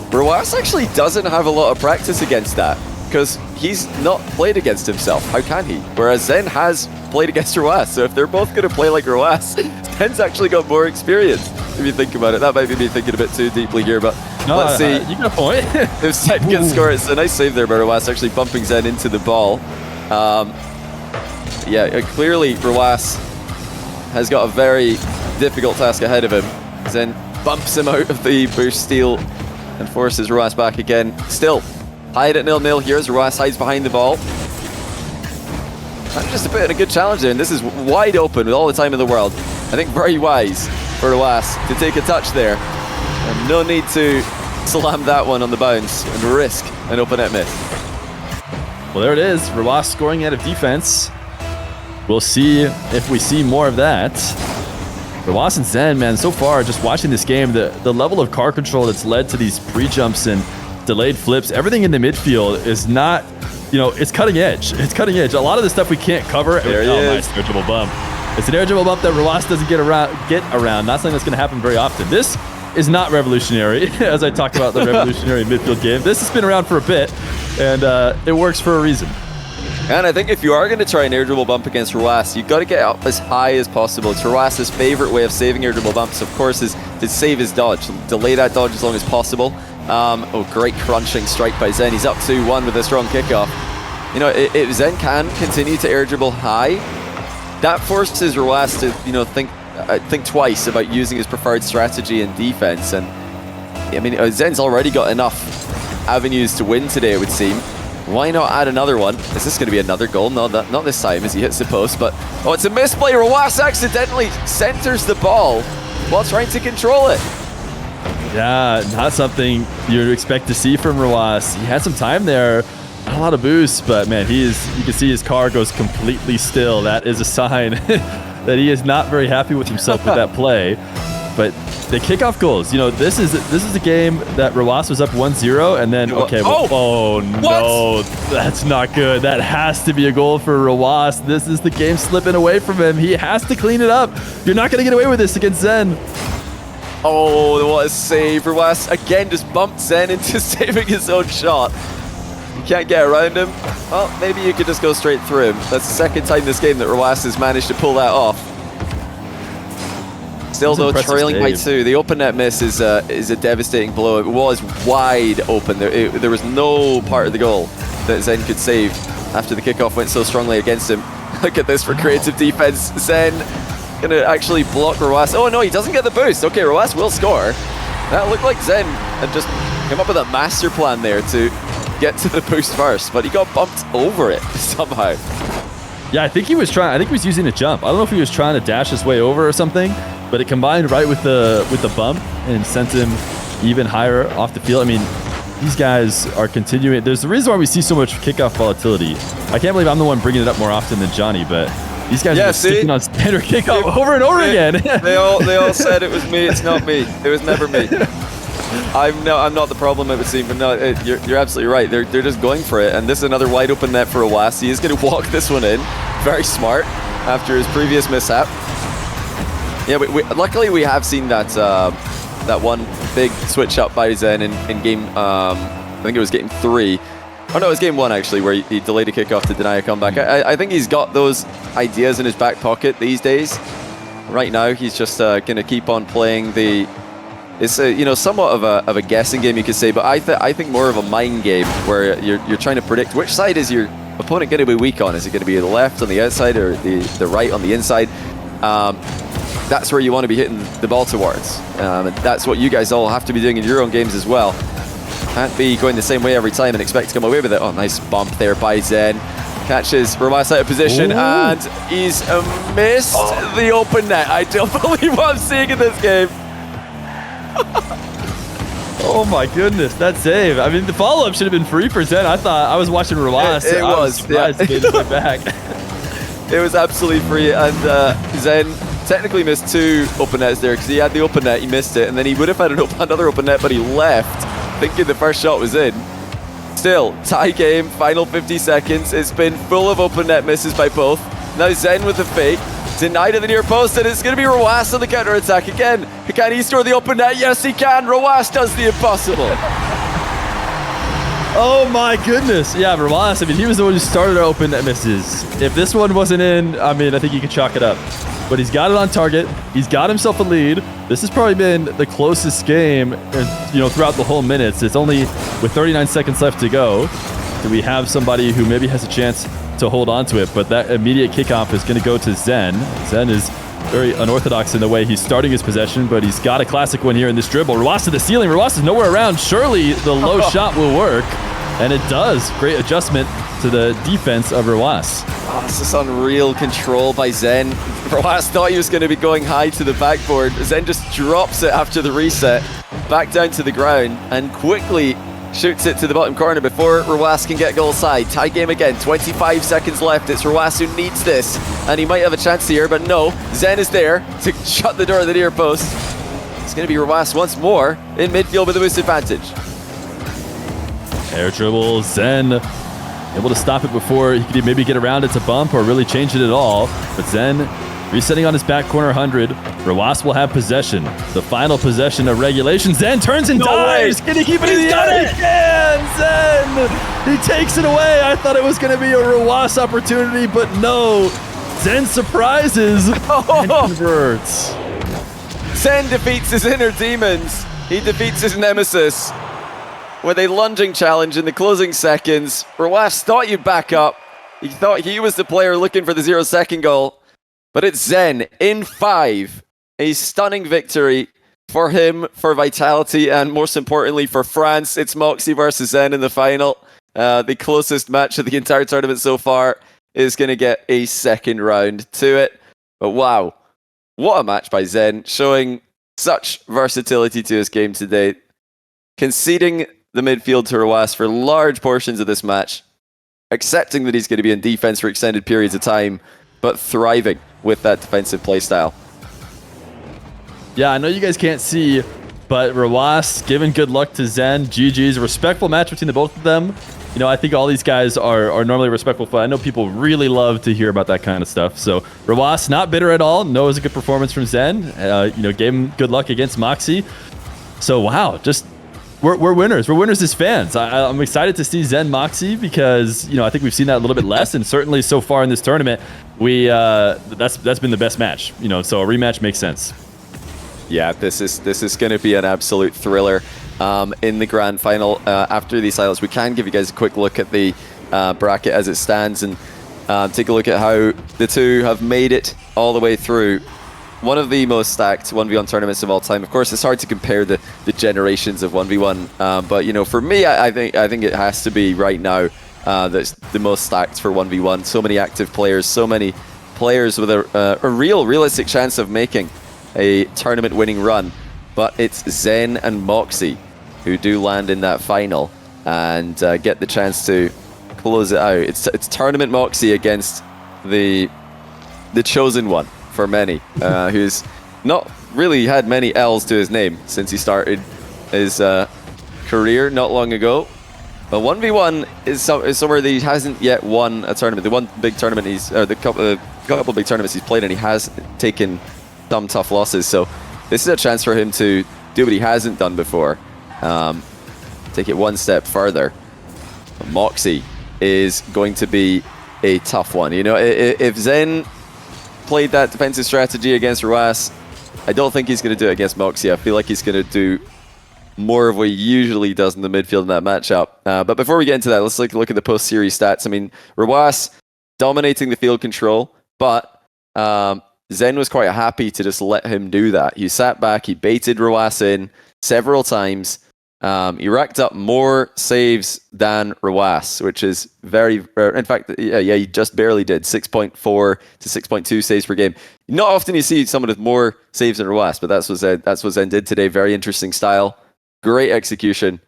Rwas actually doesn't have a lot of practice against that, because he's not played against himself. How can he? Whereas Zen has played against Rw9. So if they're both going to play like Rw9, Zen's actually got more experience. If you think about it, that might be me thinking a bit too deeply here, but no, let's see. You got a point. If Zen can score, it's a nice save there by Rw9, actually bumping Zen into the ball. Yeah, clearly Rw9 has got a very difficult task ahead of him. Zen bumps him out of the boost steal and forces Rw9 back again. Still, tied at 0-0 here as Rw9 hides behind the ball. I'm just a bit of a good challenge there, and this is wide open with all the time in the world. I think very wise for Rw9 to take a touch there. And no need to slam that one on the bounce and risk an open net miss. Well, there it is. Rw9 scoring out of defense. We'll see if we see more of that. Rw9 and Zen, man, so far, just watching this game, the level of car control that's led to these pre-jumps and delayed flips, everything in the midfield is not, you know, it's cutting edge. It's cutting edge. A lot of the stuff we can't cover. There he is. Nice air dribble bump. It's an air dribble bump that Rw9 doesn't get around. Not something that's going to happen very often. This is not revolutionary, as I talked about the revolutionary midfield game. This has been around for a bit, and it works for a reason. And I think if you are going to try an air dribble bump against Rw9, you've got to get up as high as possible. It's Rw9's favorite way of saving air dribble bumps, of course, is to save his dodge, delay that dodge as long as possible. Oh, great crunching strike by Zen. He's up 2-1 with a strong kickoff. You know, if Zen can continue to air dribble high, that forces Rw9 to, you know, think twice about using his preferred strategy in defense. And I mean, Zen's already got enough avenues to win today, it would seem. Why not add another one? Is this going to be another goal? No, not this time as he hits the post, but oh, it's a misplay. Rw9 accidentally centers the ball while trying to control it. Yeah, not something you'd expect to see from Rw9. He had some time there, not a lot of boosts, but man, you can see his car goes completely still. That is a sign that he is not very happy with himself with that play. But the kickoff goals, you know, this is a game that Rw9 was up 1-0, and then okay, oh no, that's not good. That has to be a goal for Rw9. This is the game slipping away from him. He has to clean it up. You're not going to get away with this against Zen. Oh, what a save. Rw9 again just bumped Zen into saving his own shot. You can't get around him. Well, maybe you could just go straight through him. That's the second time this game that Rw9 has managed to pull that off. Still though, trailing by 2. The open net miss is a devastating blow. It was wide open. There was no part of the goal that Zen could save after the kickoff went so strongly against him. Look at this for creative defense. Zen gonna actually block Rw9. Oh no, he doesn't get the boost. Okay, Rw9 will score. That looked like Zen had just come up with a master plan there to get to the boost first, but he got bumped over it somehow. Yeah, I think he was using a jump. I don't know if he was trying to dash his way over or something, but it combined right with the bump and sent him even higher off the field. I mean, these guys are continuing. There's the reason why we see so much kickoff volatility. I can't believe I'm the one bringing it up more often than Johnny, but these guys are sticking on standard kickoff over and over again. They all said it was me. It's not me. It was never me. I'm not the problem, it would seem, but no, you're absolutely right. They're just going for it, and this is another wide open net for Rw9. He is going to walk this one in. Very smart after his previous mishap. Yeah, luckily we have seen that one big switch up by Zen in game, I think it was game 3. Oh no, it was game 1 actually, where he delayed a kickoff to deny a comeback. I think he's got those ideas in his back pocket these days. Right now, he's just going to keep on playing the... It's somewhat of a guessing game, you could say, but I think more of a mind game where you're trying to predict which side is your opponent going to be weak on. Is it going to be the left on the outside or the right on the inside? That's where you want to be hitting the ball towards. And that's what you guys all have to be doing in your own games as well. Can't be going the same way every time and expect to come away with it. Oh, nice bump there by Zen. Catches Rw9 out of position. Ooh. And he's missed the open net. I don't believe what I'm seeing in this game. Oh my goodness, that save. I mean, the follow-up should have been free for Zen. I was watching Rw9. It was surprised he made his way back. It was absolutely free, and Zen technically missed 2 open nets there because he had the open net, he missed it, and then he would have had another open net, but he left thinking the first shot was in. Still, tie game, final 50 seconds. It's been full of open net misses by both. Now Zen with the fake. Denied at the near post, and it's going to be Rw9 on the counter-attack again. Can he score the open net? Yes, he can. Rw9 does the impossible. Oh my goodness. Yeah, Rawas, I mean, he was the one who started to open that misses. If this one wasn't in, I mean, I think you could chalk it up. But he's got it on target. He's got himself a lead. This has probably been the closest game, throughout the whole minutes. It's only with 39 seconds left to go. Do we have somebody who maybe has a chance to hold on to it? But that immediate kickoff is going to go to Zen. Zen is very unorthodox in the way he's starting his possession, but he's got a classic one here in this dribble. Rawas to the ceiling. Rawas is nowhere around. Surely the low shot will work. And it does. Great adjustment to the defense of Rawas. Oh, this is unreal control by Zen. Rawas thought he was going to be going high to the backboard. Zen just drops it after the reset, back down to the ground, and quickly shoots it to the bottom corner before Rawas can get goal side. Tie game again, 25 seconds left. It's Rawas who needs this, and he might have a chance here, but no. Zen is there to shut the door of the near post. It's going to be Rawas once more in midfield with a boost advantage. Air dribble, Zen able to stop it before he could maybe get around it to bump or really change it at all. But Zen resetting on his back corner 100. Rawas will have possession. The final possession of regulation. Zen turns and dives. Can he keep it in the air? He can! Zen! He takes it away. I thought it was going to be a Rawas opportunity, but no. Zen surprises and converts. Zen defeats his inner demons. He defeats his nemesis with a lunging challenge in the closing seconds. Rawas thought you'd back up. He thought he was the player looking for the 0-second goal. But it's Zen in 5. A stunning victory for him, for Vitality, and most importantly for France. It's Moxie versus Zen in the final. The closest match of the entire tournament so far is going to get a second round to it. But wow, what a match by Zen, showing such versatility to his game today. Conceding the midfield to Rawas for large portions of this match, accepting that he's going to be in defense for extended periods of time, but thriving with that defensive playstyle. Yeah, I know you guys can't see, but Rawas giving good luck to Zen. GG's. A respectful match between the both of them. I think all these guys are normally respectful, but I know people really love to hear about that kind of stuff. So Rawas, not bitter at all. No, it was a good performance from Zen. Gave him good luck against Moxie. So wow, just we're winners. We're winners as fans. I'm excited to see Zen Moxie because I think we've seen that a little bit less, and certainly so far in this tournament, that's been the best match. So a rematch makes sense. Yeah, this is going to be an absolute thriller in the grand final. After these titles, we can give you guys a quick look at the bracket as it stands and take a look at how the two have made it all the way through. One of the most stacked 1v1 tournaments of all time. Of course, it's hard to compare the generations of 1v1, but for me, I think it has to be right now that's the most stacked for 1v1. So many active players, so many players with a realistic chance of making a tournament-winning run. But it's Zen and Moxie who do land in that final and get the chance to close it out. It's Tournament Moxie against the chosen one for many, who's not really had many L's to his name since he started his career not long ago. But 1v1 is somewhere that he hasn't yet won a tournament. The one big tournament the couple big tournaments he's played in, he has taken some tough losses. So this is a chance for him to do what he hasn't done before. Take it one step further. Moxie is going to be a tough one. If Zen played that defensive strategy against Rawas, I don't think he's going to do it against Moxie. I feel like he's going to do more of what he usually does in the midfield in that matchup. But before we get into that, let's take a look at the post-series stats. I mean, Rawas dominating the field control, but Zen was quite happy to just let him do that. He sat back, he baited Rawas in several times. He racked up more saves than Rawas, which is very, in fact, he just barely did 6.4 to 6.2 saves per game. Not often you see someone with more saves than Rawas, but that's what Zen did today. Very interesting style, great execution,